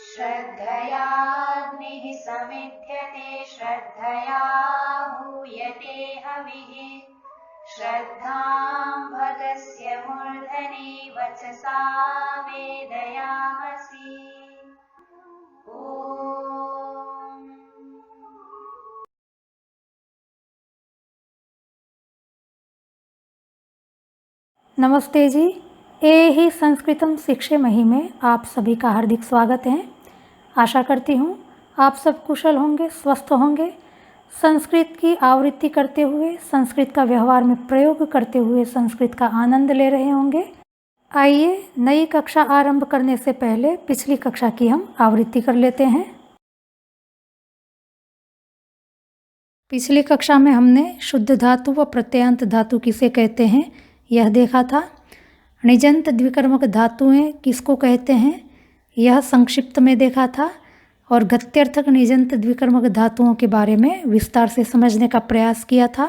श्रद्धयाग्निः समिध्यते श्रद्धया हूयते हविः श्रद्धां भगस्य मूर्धनि वचसा वेदयामसि। नमस्ते जी। ए ही संस्कृतम शिक्षेमहि में आप सभी का हार्दिक स्वागत है। आशा करती हूँ आप सब कुशल होंगे, स्वस्थ होंगे। संस्कृत की आवृत्ति करते हुए, संस्कृत का व्यवहार में प्रयोग करते हुए संस्कृत का आनंद ले रहे होंगे। आइए नई कक्षा आरंभ करने से पहले पिछली कक्षा की हम आवृत्ति कर लेते हैं। पिछली कक्षा में हमने शुद्ध धातु व प्रत्ययांत धातु किसे कहते हैं यह देखा था। निजंत द्विकर्मक धातुएं किसको कहते हैं यह संक्षिप्त में देखा था और गत्यर्थक निजंत द्विकर्मक धातुओं के बारे में विस्तार से समझने का प्रयास किया था।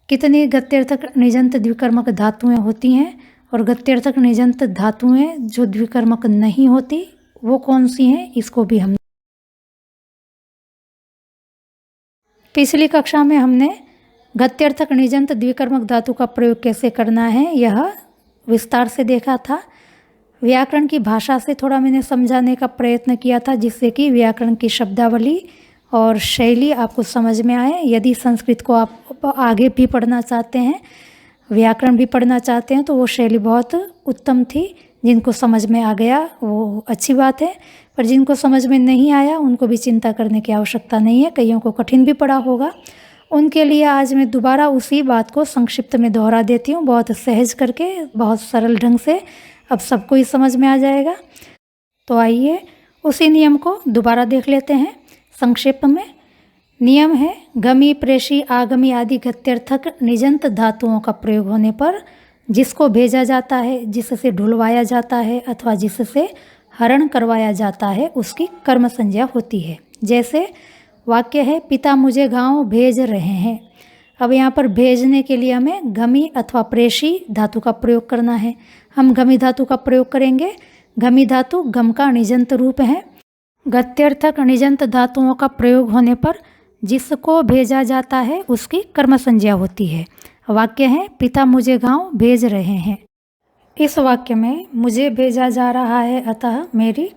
कितनी गत्यर्थक निजंत द्विकर्मक धातुएं होती हैं और गत्यर्थक निजंत धातुएं जो द्विकर्मक नहीं होती वो कौन सी हैं, इसको भी हम पिछली कक्षा में हमने गत्यर्थक निजंत द्विकर्मक धातु का प्रयोग कैसे करना है यह विस्तार से देखा था। व्याकरण की भाषा से थोड़ा मैंने समझाने का प्रयत्न किया था जिससे कि व्याकरण की शब्दावली और शैली आपको समझ में आए। यदि संस्कृत को आप आगे भी पढ़ना चाहते हैं, व्याकरण भी पढ़ना चाहते हैं तो वो शैली बहुत उत्तम थी। जिनको समझ में आ गया वो अच्छी बात है, पर जिनको समझ में नहीं आया उनको भी चिंता करने की आवश्यकता नहीं है। कईयों को कठिन भी पड़ा होगा, उनके लिए आज मैं दोबारा उसी बात को संक्षिप्त में दोहरा देती हूँ, बहुत सहज करके, बहुत सरल ढंग से। अब सबको ही समझ में आ जाएगा। तो आइए उसी नियम को दोबारा देख लेते हैं संक्षेप में। नियम है गमी, प्रेषी, आगमी आदि गत्यर्थक निजंत धातुओं का प्रयोग होने पर जिसको भेजा जाता है, जिससे ढुलवाया जाता है अथवा जिससे हरण करवाया जाता है उसकी कर्म संज्ञा होती है। जैसे वाक्य है पिता मुझे गांव भेज रहे हैं। अब यहाँ पर भेजने के लिए हमें गमी अथवा प्रेषी धातु का प्रयोग करना है। हम गमी धातु का प्रयोग करेंगे। गमी धातु गम का निजंत रूप है। गत्यर्थक निजंत धातुओं का प्रयोग होने पर जिसको भेजा जाता है उसकी कर्म संज्ञा होती है। वाक्य है पिता मुझे गांव भेज रहे हैं। इस वाक्य में मुझे भेजा जा रहा है अतः मेरी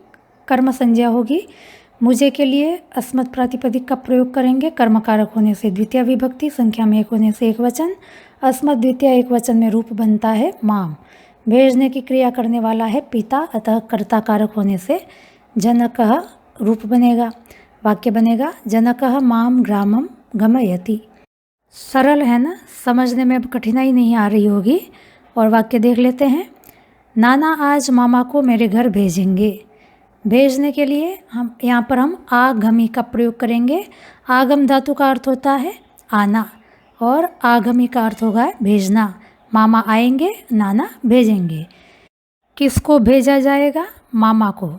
कर्म संज्ञा होगी। मुझे के लिए अस्मत् प्रातिपदिक का प्रयोग करेंगे। कर्मकारक होने से द्वितीय विभक्ति, संख्या में एक होने से एक वचन, अस्मत् द्वितीय एक वचन में रूप बनता है माम। भेजने की क्रिया करने वाला है पिता अतः कर्ता कारक होने से जनकः रूप बनेगा। वाक्य बनेगा जनकः माम ग्रामम गमयति। सरल है ना, समझने में अब कठिनाई नहीं आ रही होगी। और वाक्य देख लेते हैं। नाना आज मामा को मेरे घर भेजेंगे। भेजने के लिए हम आगमी का प्रयोग करेंगे। आगम धातु का अर्थ होता है आना और आगमी का अर्थ होगा भेजना। मामा आएंगे, नाना भेजेंगे। किसको भेजा जाएगा? मामा को।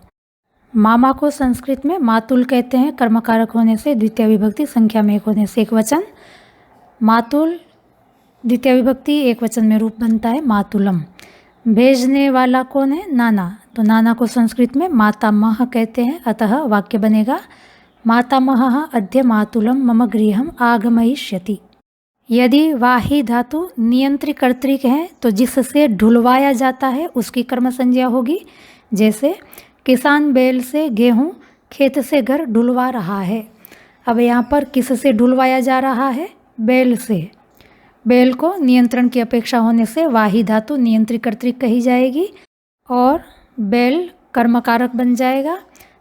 मामा को संस्कृत में मातुल कहते हैं। कर्मकारक होने से द्वितीय विभक्ति, संख्या में एक होने से एक वचन। मातुल द्वितीय विभक्ति एक वचन में रूप बनता है मातुलम। भेजने वाला कौन है? नाना। तो नाना को संस्कृत में मातामह कहते हैं। अतः वाक्य बनेगा मातामहः अद्य मातुलम मम गृहम आगमयिष्यति। यदि वाही धातु नियंत्रित कर्तृक है तो जिससे ढुलवाया जाता है उसकी कर्म संज्ञा होगी। जैसे किसान बैल से गेहूं, खेत से घर ढुलवा रहा है। अब यहाँ पर किससे ढुलवाया जा रहा है? बैल से। बैल को नियंत्रण की अपेक्षा होने से वाही धातु नियंत्रित कर्तृक कही जाएगी और बैल कर्मकारक बन जाएगा।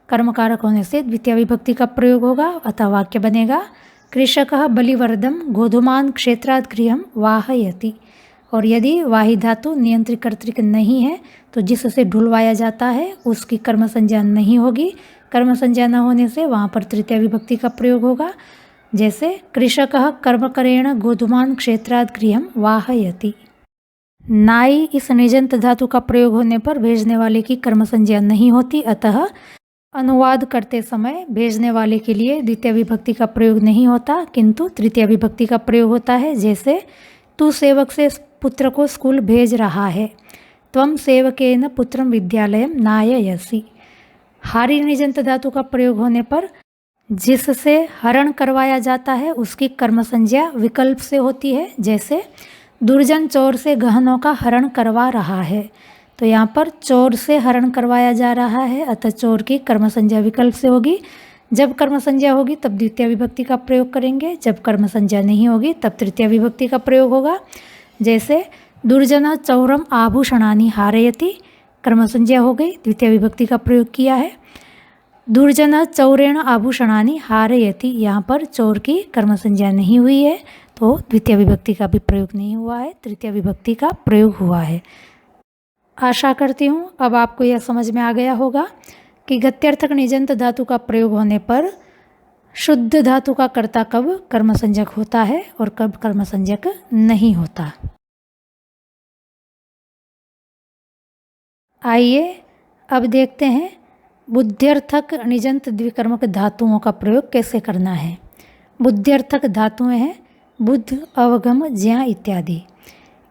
कर्मकारक होने से द्वितीय विभक्ति का प्रयोग होगा। अतः वाक्य बनेगा कृषकः बलिवर्धम गोधूमान क्षेत्रात् गृहम वाहयति। और यदि वाही धातु नियंत्रित कर्तृक नहीं है तो जिससे ढुलवाया जाता है उसकी कर्म संज्ञा नहीं होगी। कर्म संज्ञा न होने से वहाँ पर तृतीय विभक्ति का प्रयोग होगा। जैसे कृषकः कर्मकरेण गोधूमान क्षेत्रात् गृहम वाहयति। नाई इस निजंत धातु का प्रयोग होने पर भेजने वाले की कर्म संज्ञा नहीं होती। अतः अनुवाद करते समय भेजने वाले के लिए द्वितीय विभक्ति का प्रयोग नहीं होता किंतु तृतीय विभक्ति का प्रयोग होता है। जैसे तू सेवक से पुत्र को स्कूल भेज रहा है। त्वं सेवकेन पुत्रम विद्यालयम नाययसि। हारी निजंत धातु का प्रयोग होने पर जिससे हरण करवाया जाता है उसकी कर्म संज्ञा विकल्प से होती है। जैसे दुर्जन चोर से गहनों का हरण करवा रहा है, तो यहाँ पर चोर से हरण करवाया जा रहा है, अतः चोर की कर्म संज्ञा विकल्प से होगी। जब कर्म संज्ञा होगी तब द्वितीय विभक्ति का प्रयोग करेंगे, जब कर्म संज्ञा नहीं होगी तब तृतीय विभक्ति का प्रयोग होगा। जैसे दुर्जन चौरम आभूषणानि हारयति, कर्म संज्ञा हो गई, द्वितीय विभक्ति का प्रयोग किया है। दुर्जन चौरेण आभूषणानि हारयति, यहाँ पर चोर की कर्म संज्ञा नहीं हुई है तो द्वितीय विभक्ति का भी प्रयोग नहीं हुआ है, तृतीय विभक्ति का प्रयोग हुआ है। आशा करती हूँ अब आपको यह समझ में आ गया होगा कि गत्यर्थक निजंत धातु का प्रयोग होने पर शुद्ध धातु का कर्ता कब कर्मसंज्ञक होता है और कब कर्मसंज्ञक नहीं होता। आइए अब देखते हैं बुद्ध्यर्थक निजंत द्विकर्मक धातुओं का प्रयोग कैसे करना है। बुद्ध्यर्थक धातुएं हैं बुद्ध, अवगम, ज्या इत्यादि।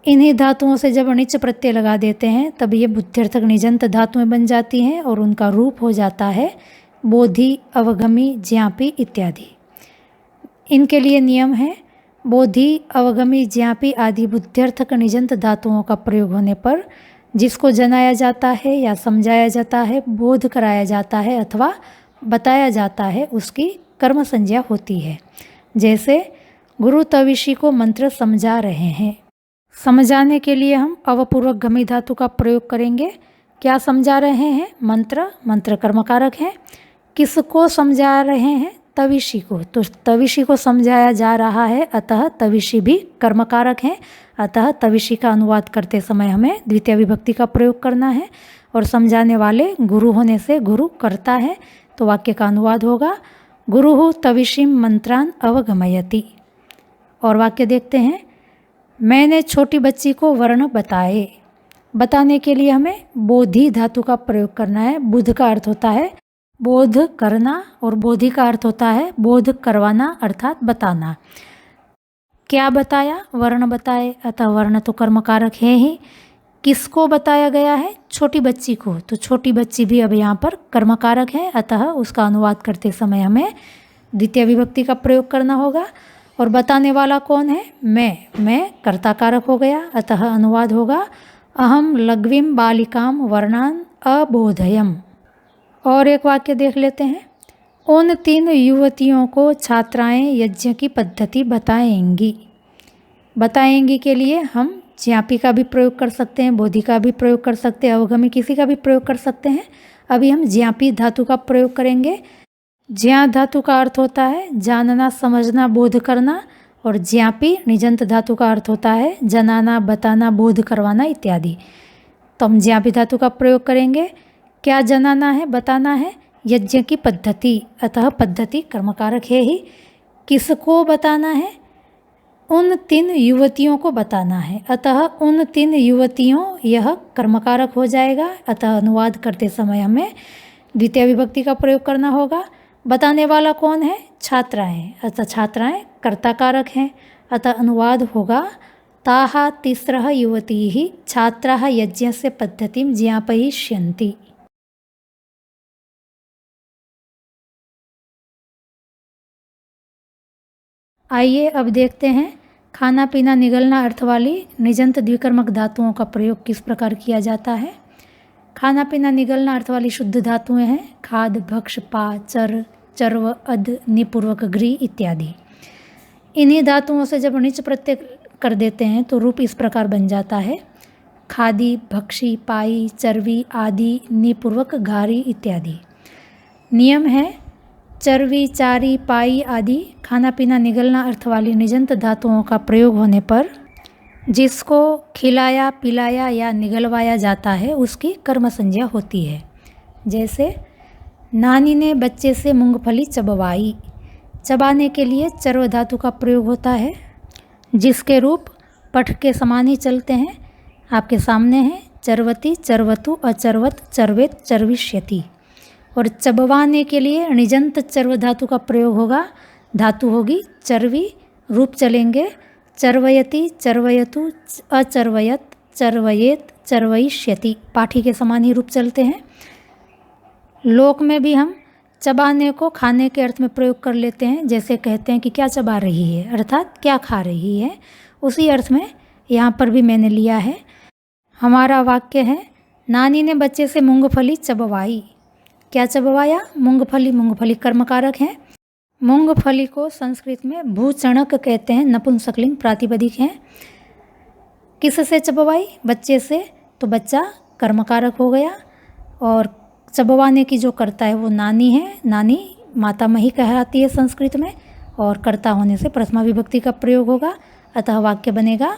इन्हीं धातुओं से जब णिच प्रत्यय लगा देते हैं तब ये बुद्ध्यर्थक निजंत धातुएं बन जाती हैं और उनका रूप हो जाता है बोधि, अवगमी, ज्यापी इत्यादि। इनके लिए नियम है बोधि, अवगमी, ज्यापी आदि बुद्ध्यर्थक निजंत धातुओं का प्रयोग होने पर जिसको जनाया जाता है या समझाया जाता है, बोध कराया जाता है अथवा बताया जाता है उसकी कर्म संज्ञा होती है। जैसे गुरु तविषी को मंत्र समझा रहे हैं, समझाने के लिए हम अवपूर्वक गमी धातु का प्रयोग करेंगे। क्या समझा रहे हैं? मंत्र, मंत्र कर्मकारक है। किसको समझा रहे हैं? तविषी को, तो तविषी को समझाया जा रहा है अतः तविषी भी कर्मकारक है, अतः तविषी का अनुवाद करते समय हमें द्वितीय विभक्ति का प्रयोग करना है और समझाने वाले गुरु होने से गुरु करता है, तो वाक्य का अनुवाद होगा गुरुः तविषीं मंत्रान अवगमयति। और वाक्य देखते हैं, मैंने छोटी बच्ची को वर्ण बताए। बताने के लिए हमें बोधि धातु का प्रयोग करना है। बुध का अर्थ होता है बोध करना और बोधि का अर्थ होता है बोध करवाना अर्थात बताना। क्या बताया? वर्ण बताए, अतः वर्ण तो कर्मकारक है ही। किसको बताया गया है? छोटी बच्ची को, तो छोटी बच्ची भी अब यहाँ पर कर्मकारक है, अतः उसका अनुवाद करते समय हमें द्वितीय विभक्ति का प्रयोग करना होगा। और बताने वाला कौन है? मैं कर्ता कारक हो गया, अतः अनुवाद होगा अहम लघ्वीं बालिकाम वर्णान अबोधयम। और एक वाक्य देख लेते हैं, उन 3 युवतियों को छात्राएं यज्ञ की पद्धति बताएंगी। बताएंगी के लिए हम ज्यापी का भी प्रयोग कर सकते हैं, बोधि का भी प्रयोग कर सकते हैं, अवगमी किसी का भी प्रयोग कर सकते हैं। अभी हम ज्यापी धातु का प्रयोग करेंगे। ज्या धातु का अर्थ होता है जानना, समझना, बोध करना, और ज्यापी निजंत धातु का अर्थ होता है जनाना, बताना, बोध करवाना इत्यादि। तो हम ज्यापी धातु का प्रयोग करेंगे। क्या जनाना है, बताना है? यज्ञ की पद्धति, अतः पद्धति कर्मकारक है ही। किसको बताना है? उन 3 युवतियों को बताना है, अतः उन 3 युवतियों यह कर्मकारक हो जाएगा, अतः अनुवाद करते समय हमें द्वितीय विभक्ति का प्रयोग करना होगा। बताने वाला कौन है? छात्राएं, अतः छात्राएं कर्ताकारक हैं, अतः अनुवाद होगा ताः 3 युवतीः छात्राः यज्ञस्य पद्धतिं ज्ञापयिष्यन्ति। आइए अब देखते हैं खाना पीना निगलना अर्थ वाली निजंत द्विकर्मक धातुओं का प्रयोग किस प्रकार किया जाता है। खाना पीना निगलना अर्थ वाली शुद्ध धातुएं हैं खाद, भक्ष, पा, चर, चर्व, अध, निपूर्वक, गृ इत्यादि। इन्हीं धातुओं से जब णिच प्रत्यय कर देते हैं तो रूप इस प्रकार बन जाता है खादी, भक्षी, पाई, चर्वी आदि, निपूर्वक, घारी इत्यादि। नियम है चर्वी, चारी, पाई आदि खाना पीना निगलना अर्थ वाली निजंत धातुओं का प्रयोग होने पर जिसको खिलाया, पिलाया या निगलवाया जाता है उसकी कर्म संज्ञा होती है। जैसे नानी ने बच्चे से मूंगफली चबवाई। चबाने के लिए चर्व धातु का प्रयोग होता है जिसके रूप पठ के समान ही चलते हैं। आपके सामने हैं चरवती, चरवतु, अचरवत, चरवेत, चरविष्यति। और चबवाने के लिए निजंत चर्व धातु का प्रयोग होगा। धातु होगी चर्वी, रूप चलेंगे चर्वयति, चर्वयतु, अचर्वयत, चर्वयेत, चर्वयिष्यति, पाठी के समान ही रूप चलते हैं। लोक में भी हम चबाने को खाने के अर्थ में प्रयोग कर लेते हैं, जैसे कहते हैं कि क्या चबा रही है, अर्थात क्या खा रही है, उसी अर्थ में यहाँ पर भी मैंने लिया है। हमारा वाक्य है, नानी ने बच्चे से मूंगफली चबवाई। क्या चबवाया? मूंगफली। मूंगफली कर्मकारक है। मूंगफली को संस्कृत में भूचणक कहते हैं, नपुंसकलिंग प्रातिपदिक है। किससे चबवाई? बच्चे से, तो बच्चा कर्मकारक हो गया। और चबवाने की जो कर्ता है वो नानी है। नानी मातामही कहलाती है संस्कृत में, और कर्ता होने से प्रथमा विभक्ति का प्रयोग होगा। अतः वाक्य बनेगा,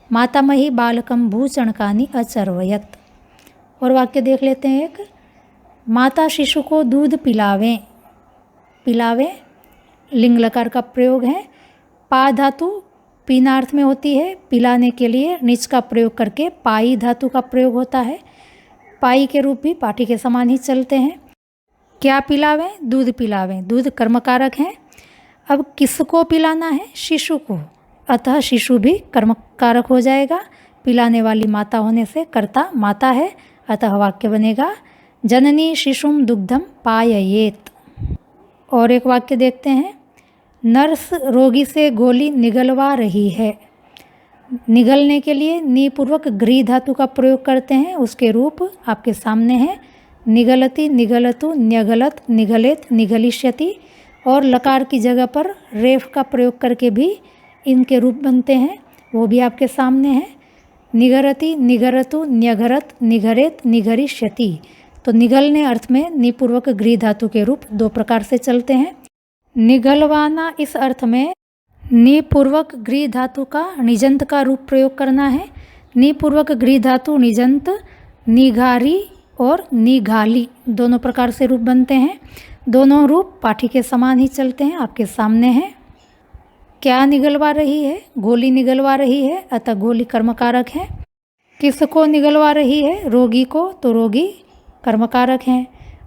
मातामही बालकम भूचणकानि अचर्वयत। और वाक्य देख लेते हैं एक, माता शिशु को दूध पिलावें। पिलावें लिंग लकार का प्रयोग है। पा धातु पीना अर्थ में होती है, पिलाने के लिए निच का प्रयोग करके पाई धातु का प्रयोग होता है। पाई के रूप भी पाठी के समान ही चलते हैं। क्या पिलावें? दूध पिलावें। दूध कर्मकारक है। अब किसको पिलाना है? शिशु को, अतः शिशु भी कर्मकारक हो जाएगा। पिलाने वाली माता होने से कर्ता माता है, अतः वाक्य बनेगा, जननी शिशुम दुग्धम पाययेत। और एक वाक्य देखते हैं, नर्स रोगी से गोली निगलवा रही है। निगलने के लिए नीपूर्वक गृह धातु का प्रयोग करते हैं। उसके रूप आपके सामने हैं, निगलति, निगलतु, न्यगलत, निगलेत, निगलिष्यति। और लकार की जगह पर रेफ का प्रयोग करके भी इनके रूप बनते हैं, वो भी आपके सामने हैं, निगरति, निगरतु, न्यगरत, निगरेत, निगरिष्यति। तो निगलने अर्थ में नीपूर्वक गृह धातु के रूप दो प्रकार से चलते हैं। निगलवाना इस अर्थ में नीपूर्वक गृह धातु का निजंत का रूप प्रयोग करना है। नीपूर्वक गृह धातु निजंत निघारी और निघाली दोनों प्रकार से रूप बनते हैं। दोनों रूप पाठी के समान ही चलते हैं, आपके सामने हैं। क्या निगलवा रही है? गोली निगलवा रही है, अतः गोली कर्मकारक है। किसको निगलवा रही है? रोगी को, तो रोगी कर्मकारक हैं।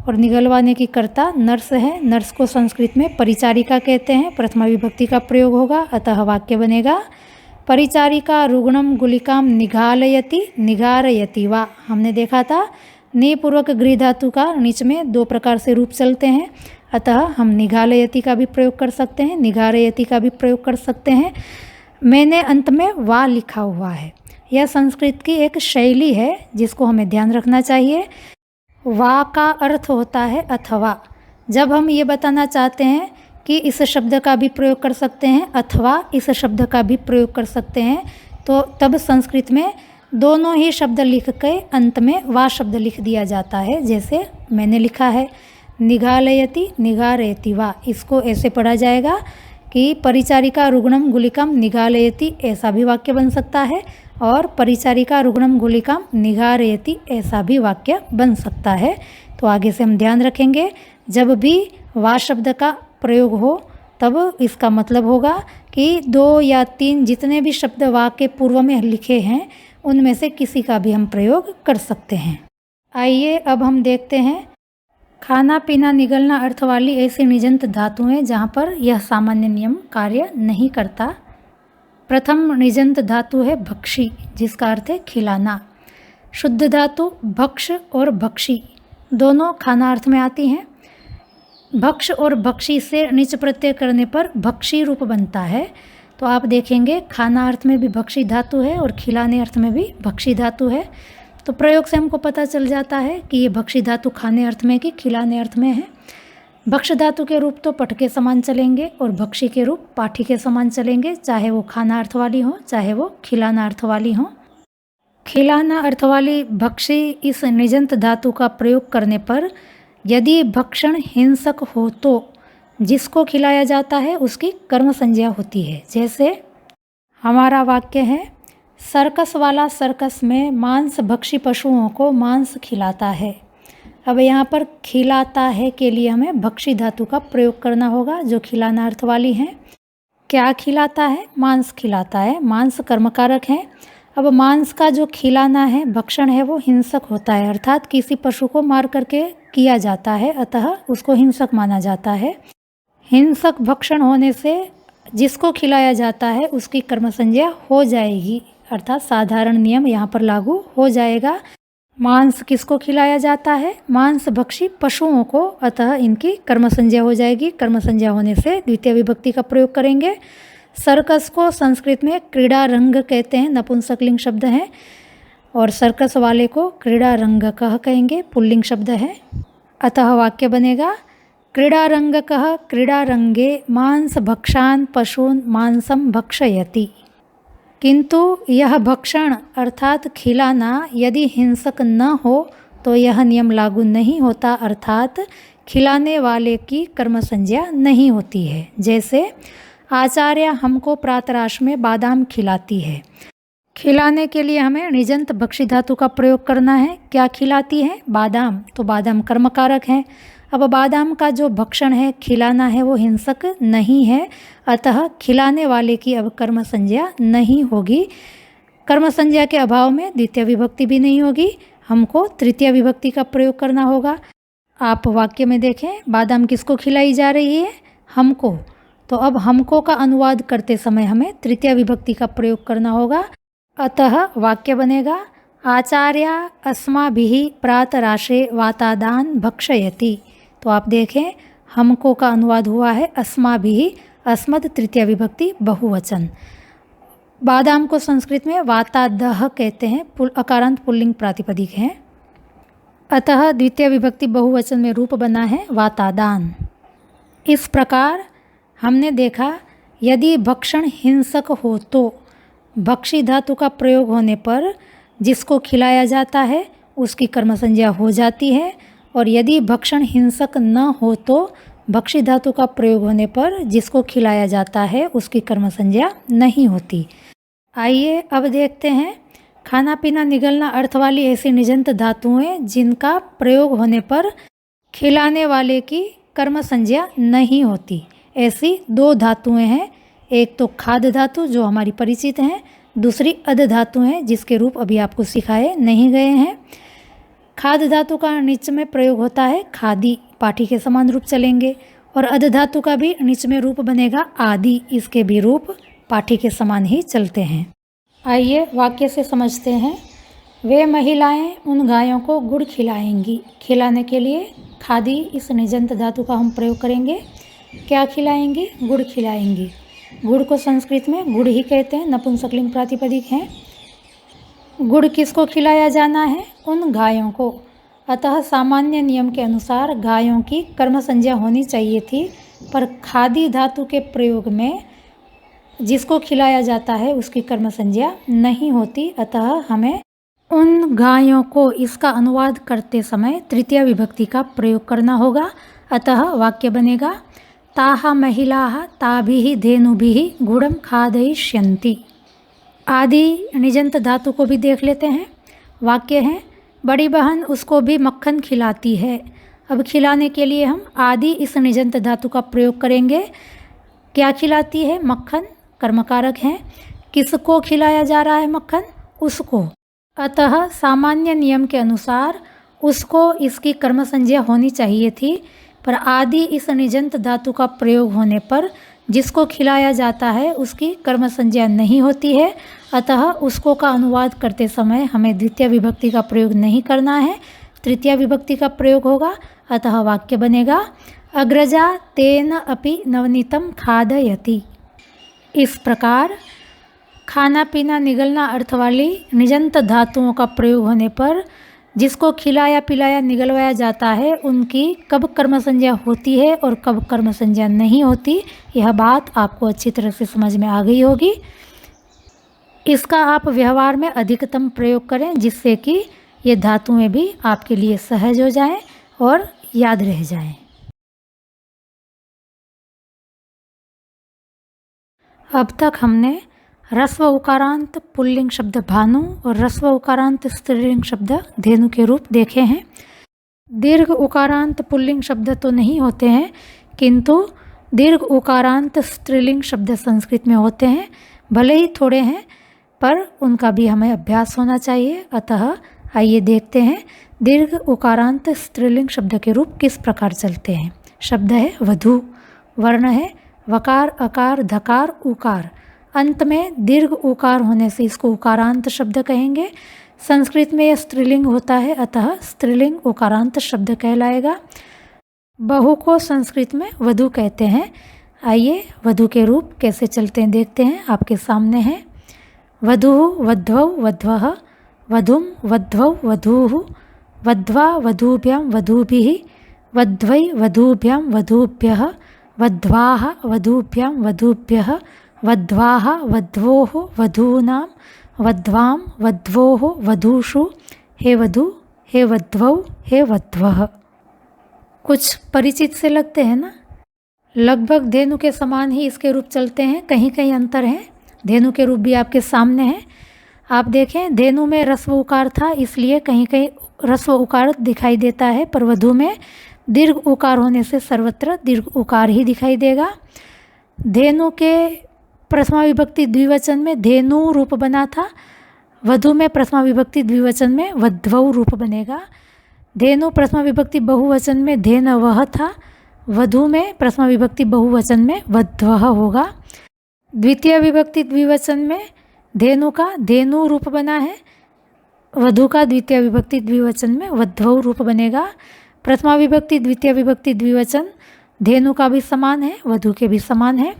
और निगलवाने की कर्ता नर्स है। नर्स को संस्कृत में परिचारिका कहते हैं, प्रथमा विभक्ति का प्रयोग होगा, अतः वाक्य बनेगा, परिचारिका रुग्णम गुलिकाम निघालयति निगारयति वा। हमने देखा था नीपूर्वक गृह धातु का नीच में दो प्रकार से रूप चलते हैं, अतः हम निघालयति का भी प्रयोग कर सकते हैं, निगारयति का भी प्रयोग कर सकते हैं। मैंने अंत में वा लिखा हुआ है। यह संस्कृत की एक शैली है जिसको हमें ध्यान रखना चाहिए। वा का अर्थ होता है अथवा। जब हम ये बताना चाहते हैं कि इस शब्द का भी प्रयोग कर सकते हैं अथवा इस शब्द का भी प्रयोग कर सकते हैं, तो तब संस्कृत में दोनों ही शब्द लिख के अंत में वा शब्द लिख दिया जाता है। जैसे मैंने लिखा है, निगालयति निगारयति वा। इसको ऐसे पढ़ा जाएगा कि परिचारिका रुग्णम गुलिकाम निगालयति, ऐसा भी वाक्य बन सकता है। और परिचारिका रुग्णम गुलिकाम निगारयति, ऐसा भी वाक्य बन सकता है। तो आगे से हम ध्यान रखेंगे, जब भी वा शब्द का प्रयोग हो तब इसका मतलब होगा कि दो या तीन जितने भी शब्द वा के पूर्व में लिखे हैं उनमें से किसी का भी हम प्रयोग कर सकते हैं। आइए अब हम देखते हैं, खाना पीना निगलना अर्थ वाली ऐसी निजंत धातुएं जहाँ पर यह सामान्य नियम कार्य नहीं करता। प्रथम निजंत धातु है भक्षी, जिसका अर्थ है खिलाना। शुद्ध धातु भक्ष और भक्षी दोनों खाना अर्थ में आती हैं। भक्ष और भक्षी से निच प्रत्यय करने पर भक्षी रूप बनता है। तो आप देखेंगे खाना अर्थ में भी भक्षी धातु है और खिलाने अर्थ में भी भक्षी धातु है। तो प्रयोग से हमको पता चल जाता है कि ये भक्षी धातु खाने अर्थ में कि खिलाने अर्थ में है। भक्ष धातु के रूप तो पट के समान चलेंगे और भक्षी के रूप पाठी के समान चलेंगे, चाहे वो खाना अर्थ वाली हो चाहे वो खिलाना अर्थ वाली हो। खिलाना अर्थ वाली भक्षी इस निजंत धातु का प्रयोग करने पर यदि भक्षण हिंसक हो तो जिसको खिलाया जाता है उसकी कर्म संज्ञा होती है। जैसे हमारा वाक्य है, सर्कस वाला सर्कस में मांस भक्षी पशुओं को मांस खिलाता है। अब यहाँ पर खिलाता है के लिए हमें भक्षी धातु का प्रयोग करना होगा जो खिलाना अर्थ वाली है। क्या खिलाता है? मांस खिलाता है। मांस कर्मकारक है। अब मांस का जो खिलाना है भक्षण है वो हिंसक होता है, अर्थात किसी पशु को मार करके किया जाता है, अतः उसको हिंसक माना जाता है। हिंसक भक्षण होने से जिसको खिलाया जाता है उसकी कर्म संज्ञा हो जाएगी, अर्थात साधारण नियम यहाँ पर लागू हो जाएगा। मांस किसको खिलाया जाता है? मांस भक्षी पशुओं को, अतः इनकी कर्म संज्ञा हो जाएगी। कर्म संज्ञा होने से द्वितीय विभक्ति का प्रयोग करेंगे। सर्कस को संस्कृत में क्रीड़ा रंग कहते हैं, नपुंसकलिंग शब्द है, और सर्कस वाले को क्रीड़ा रंगकः कहेंगे, पुल्लिंग शब्द है। अतः वाक्य बनेगा क्रीड़ा रंगकः क्रीड़ा रंगे मांस भक्षान पशून मांसम भक्षयति। किंतु यह भक्षण अर्थात खिलाना यदि हिंसक न हो तो यह नियम लागू नहीं होता, अर्थात खिलाने वाले की कर्म संज्ञा नहीं होती है। जैसे आचार्य हमको प्रातराश में बादाम खिलाती है। खिलाने के लिए हमें निजंत भक्षी धातु का प्रयोग करना है। क्या खिलाती है? बादाम, तो बादाम कर्मकारक है। अब बादाम का जो भक्षण है, खिलाना है, वो हिंसक नहीं है, अतः खिलाने वाले की अब कर्म संज्ञा नहीं होगी। कर्म संज्ञा के अभाव में द्वितीय विभक्ति भी नहीं होगी, हमको तृतीय विभक्ति का प्रयोग करना होगा। आप वाक्य में देखें, बादाम किसको खिलाई जा रही है? हमको। तो अब हमको का अनुवाद करते समय हमें तृतीय विभक्ति का प्रयोग करना होगा। अतः वाक्य बनेगा आचार्य अस्माभिः प्रातराशे वातादान भक्षयति। तो आप देखें, हमको का अनुवाद हुआ है अस्माभिः, अस्मद तृतीय विभक्ति बहुवचन। बादाम को संस्कृत में वातादः कहते हैं, अकारांत पुल्लिंग प्रातिपदिक है, अतः द्वितीय विभक्ति बहुवचन में रूप बना है वातादान। इस प्रकार हमने देखा, यदि भक्षण हिंसक हो तो भक्षी धातु का प्रयोग होने पर जिसको खिलाया जाता है उसकी कर्म संज्ञा हो जाती है, और यदि भक्षण हिंसक न हो तो भक्षी धातु का प्रयोग होने पर जिसको खिलाया जाता है उसकी कर्म संज्ञा नहीं होती। आइए अब देखते हैं खाना पीना निगलना अर्थ वाली ऐसी निजंत धातुएं जिनका प्रयोग होने पर खिलाने वाले की कर्म संज्ञा नहीं होती। ऐसी दो धातुएं हैं, एक तो खाद्य धातु जो हमारी परिचित हैं, दूसरी अध धातु हैं जिसके रूप अभी आपको सिखाए नहीं गए हैं। खाद्य धातु का निच में प्रयोग होता है खादी, पाठी के समान रूप चलेंगे, और अध धातु का भी निच में रूप बनेगा आदि, इसके भी रूप पाठी के समान ही चलते हैं। आइए वाक्य से समझते हैं। वे महिलाएं उन गायों को गुड़ खिलाएंगी। खिलाने के लिए खादी इस निजंत धातु का हम प्रयोग करेंगे। क्या खिलाएंगी? गुड़ खिलाएंगी। गुड़ को संस्कृत में गुड़ ही कहते हैं, नपुंसकलिंग प्रातिपदिक है। गुड़ किसको खिलाया जाना है? उन गायों को। अतः सामान्य नियम के अनुसार गायों की कर्म संज्ञा होनी चाहिए थी, पर खादी धातु के प्रयोग में जिसको खिलाया जाता है उसकी कर्म संज्ञा नहीं होती, अतः हमें उन गायों को इसका अनुवाद करते समय तृतीय विभक्ति का प्रयोग करना होगा। अतः वाक्य बनेगा ताः महिलाः ताभिः धेनुभिः गुड़म खादयिष्यन्ति। आदि निजंत धातु को भी देख लेते हैं। वाक्य है बड़ी बहन उसको भी मक्खन खिलाती है। अब खिलाने के लिए हम आदि इस निजंत धातु का प्रयोग करेंगे। क्या खिलाती है? मक्खन कर्मकारक है। किसको खिलाया जा रहा है मक्खन? उसको। अतः सामान्य नियम के अनुसार उसको इसकी कर्म संज्ञा होनी चाहिए थी, पर आदि इस निजंत धातु का प्रयोग होने पर जिसको खिलाया जाता है उसकी कर्म संज्ञा नहीं होती है, अतः उसको का अनुवाद करते समय हमें द्वितीय विभक्ति का प्रयोग नहीं करना है, तृतीय विभक्ति का प्रयोग होगा। अतः वाक्य बनेगा अग्रजा तेन अपि नवनीतम खादयति। इस प्रकार खाना पीना निगलना अर्थ वाली निजंत धातुओं का प्रयोग होने पर जिसको खिलाया पिलाया निगलवाया जाता है उनकी कब कर्म संज्ञा होती है और कब कर्म संज्ञा नहीं होती, यह बात आपको अच्छी तरह से समझ में आ गई होगी। इसका आप व्यवहार में अधिकतम प्रयोग करें जिससे कि ये धातुएं भी आपके लिए सहज हो जाएं और याद रह जाएं। अब तक हमने ह्रस्व उकारांत पुल्लिंग शब्द भानु और ह्रस्व उकारांत स्त्रीलिंग शब्द धेनु के रूप देखे हैं। दीर्घ उकारांत पुल्लिंग शब्द तो नहीं होते हैं, किंतु दीर्घ उकारांत स्त्रीलिंग शब्द संस्कृत में होते हैं। भले ही थोड़े हैं पर उनका भी हमें अभ्यास होना चाहिए। अतः आइए देखते हैं दीर्घ उकारांत स्त्रीलिंग शब्द के रूप किस प्रकार चलते हैं। शब्द है वधू, वर्ण है वकार अकार धकार उकार, अंत में दीर्घ उकार होने से इसको उकारांत शब्द कहेंगे। संस्कृत में यह स्त्रीलिंग होता है, अतः स्त्रीलिंग उकारांत शब्द कहलाएगा। बहू को संस्कृत में वधू कहते हैं। आइए वधू के रूप कैसे चलते हैं देखते हैं। आपके सामने हैं वधूः वध्वौ वध्वः, वधूं वध्वौ वधूः, वध्वा वधूभ्यां वधूभिः, वध्वै वधूभ्यां वधूभ्यः, वध्वाः वधूभ्यां वधूभ्यः, वध्वाः वध्वोः वधूनां, वध्वां वध्वोः वधूषु, हे वधू हे वध्वौ हे वध्वः। कुछ परिचित से लगते हैं ना। लगभग धेनु के समान ही इसके रूप चलते हैं, कहीं कहीं अंतर है। धेनु के रूप भी आपके सामने हैं। आप देखें धेनु में रस्व उकार था, इसलिए कहीं कहीं रस्व उकार दिखाई देता है, पर वधू में दीर्घ उकार होने से सर्वत्र दीर्घ उकार ही दिखाई देगा। धेनु के प्रथमा विभक्ति द्विवचन में धेनु रूप बना था, वधू में प्रथमा विभक्ति द्विवचन में वध्वौ रूप बनेगा। धेनु प्रथमा विभक्ति बहुवचन में धेनवः था, वधू में प्रथमा विभक्ति बहुवचन में वध्वः होगा। द्वितीय विभक्ति द्विवचन में धेनु का धेनु रूप बना है, वधू का द्वितीय विभक्ति द्विवचन में वध्वौ रूप बनेगा। प्रथमा विभक्ति द्वितीय विभक्ति द्विवचन धेनु का भी समान है, वधू के भी समान है।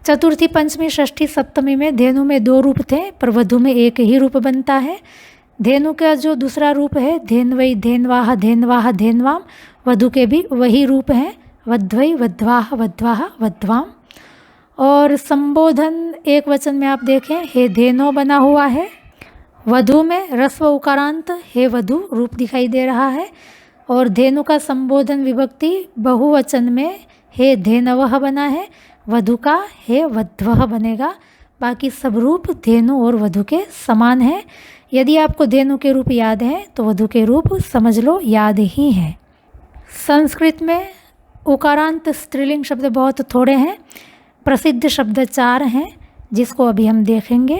चतुर्थी पंचमी षष्ठी सप्तमी में धेनु में 2 रूप थे, पर वधू में 1 ही रूप बनता है। धेनु का जो दूसरा रूप है धेनवै धेनवाह धेनवाह धेनवाम, वधू के भी वही रूप हैं, वध्वै वध्वाह वध्वाह वध्वाम। और संबोधन एक वचन में आप देखें हे धेनो बना हुआ है, वधू में रस्व उकारांत हे वधू रूप दिखाई दे रहा है। और धेनु का संबोधन विभक्ति बहुवचन में हे धेनवः बना है, वधू का हे वध्वः बनेगा। बाकी सब रूप धेनु और वधू के समान है। यदि आपको धेनु के रूप याद हैं तो वधू के रूप समझ लो याद ही हैं। संस्कृत में उकारांत स्त्रीलिंग शब्द बहुत थोड़े हैं, प्रसिद्ध शब्द 4 हैं जिसको अभी हम देखेंगे।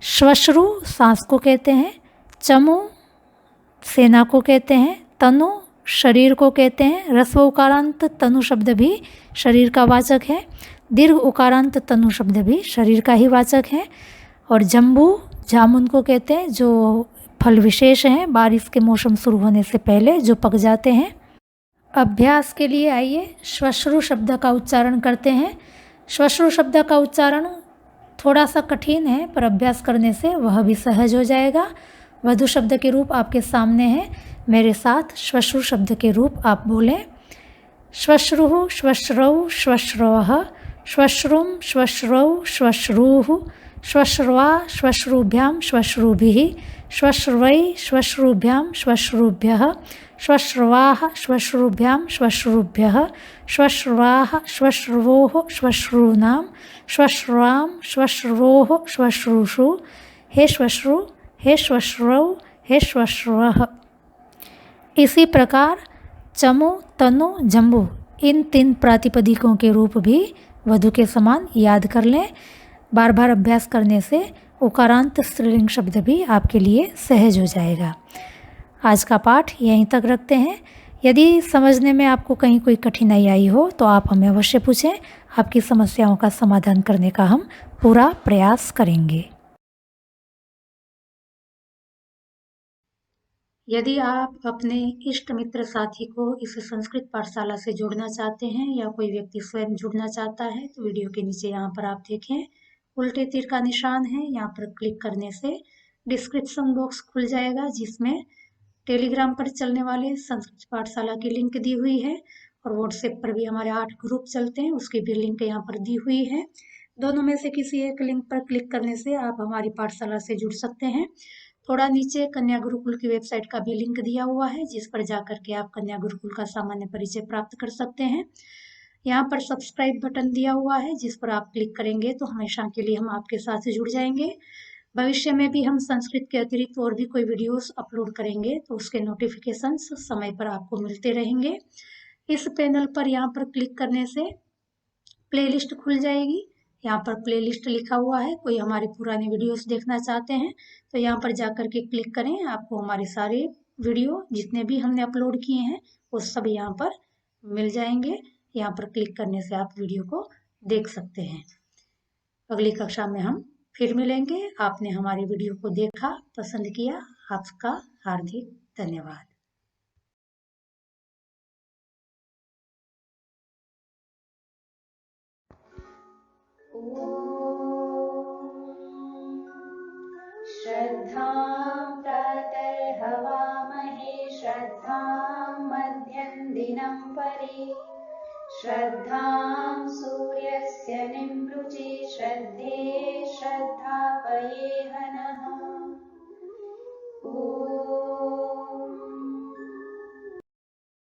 श्वश्रु सांस को कहते हैं, चमु सेना को कहते हैं, तनु शरीर को कहते हैं। रस्व उकारांत तनु शब्द भी शरीर का वाचक है, दीर्घ उकारांत तनु शब्द भी शरीर का ही वाचक है। और जम्बू जामुन को कहते हैं, जो फल विशेष हैं बारिश के मौसम शुरू होने से पहले जो पक जाते हैं। अभ्यास के लिए आइए श्वश्रु शब्द का उच्चारण करते हैं। श्वश्रु शब्द का उच्चारण थोड़ा सा कठिन है, पर अभ्यास करने से वह भी सहज हो जाएगा। वधू शब्द के रूप आपके सामने हैं, मेरे साथ श्वश्रु शब्द के रूप आप बोलें। श्वश्रुः श्वश्रौ श्वश्रवः, श्वश्रुं श्वश्रौ श्वश्रूः, श्वश्रवा श्वश्रुभ्यां श्वश्रुभिः, श्वश्रवै श्वश्रुभ्यां श्वश्रुभ्यः, श्वश्रवाः श्वश्रुभ्यां श्वश्रुभ्यः, श्वश्रवाः श्वश्रवोः श्वश्रूनां, श्वश्रवां श्वश्रवोः श्वश्रूषु, हे श्वश्रु हे श्वश्रौ हे श्वश्रवः। इसी प्रकार चमु तनु जम्बू इन 3 प्रातिपदिकों के रूप भी वधू के समान याद कर लें। बार बार अभ्यास करने से उकारांत स्त्रीलिंग शब्द भी आपके लिए सहज हो जाएगा। आज का पाठ यहीं तक रखते हैं। यदि समझने में आपको कहीं कोई कठिनाई आई हो तो आप हमें अवश्य पूछें, आपकी समस्याओं का समाधान करने का हम पूरा प्रयास करेंगे। यदि आप अपने इष्ट मित्र साथी को इस संस्कृत पाठशाला से जोड़ना चाहते हैं या कोई व्यक्ति स्वयं जुड़ना चाहता है तो वीडियो के नीचे यहाँ पर आप देखें उल्टे तीर का निशान है, यहाँ पर क्लिक करने से डिस्क्रिप्शन बॉक्स खुल जाएगा जिसमें टेलीग्राम पर चलने वाले संस्कृत पाठशाला की लिंक दी हुई है और व्हाट्सएप पर भी हमारे 8 ग्रुप चलते हैं, उसकी भी लिंक यहाँ पर दी हुई है। दोनों में से किसी एक लिंक पर क्लिक करने से आप हमारी पाठशाला से जुड़ सकते हैं। थोड़ा नीचे कन्या गुरुकुल की वेबसाइट का भी लिंक दिया हुआ है जिस पर जाकर के आप कन्या गुरुकुल का सामान्य परिचय प्राप्त कर सकते हैं। यहाँ पर सब्सक्राइब बटन दिया हुआ है जिस पर आप क्लिक करेंगे तो हमेशा के लिए हम आपके साथ जुड़ जाएंगे। भविष्य में भी हम संस्कृत के अतिरिक्त और भी कोई वीडियोस अपलोड करेंगे तो उसके नोटिफिकेशंस समय पर आपको मिलते रहेंगे। इस पैनल पर यहाँ पर क्लिक करने से प्लेलिस्ट खुल जाएगी, यहाँ पर प्लेलिस्ट लिखा हुआ है। कोई हमारे पुराने वीडियोस देखना चाहते हैं तो यहाँ पर जाकर के क्लिक करें, आपको हमारे सारे वीडियो जितने भी हमने अपलोड किए हैं वो सब यहाँ पर मिल जाएंगे। यहाँ पर क्लिक करने से आप वीडियो को देख सकते हैं। अगली कक्षा में हम फिर मिलेंगे। आपने हमारी वीडियो को देखा, पसंद किया, आपका हार्दिक धन्यवाद। श्रद्धां प्रातर्हवामहे श्रद्धां मध्यं दिनं परि श्रद्धां सूर्यस्य निमृचे श्रद्धे श्रद्धापये हनः।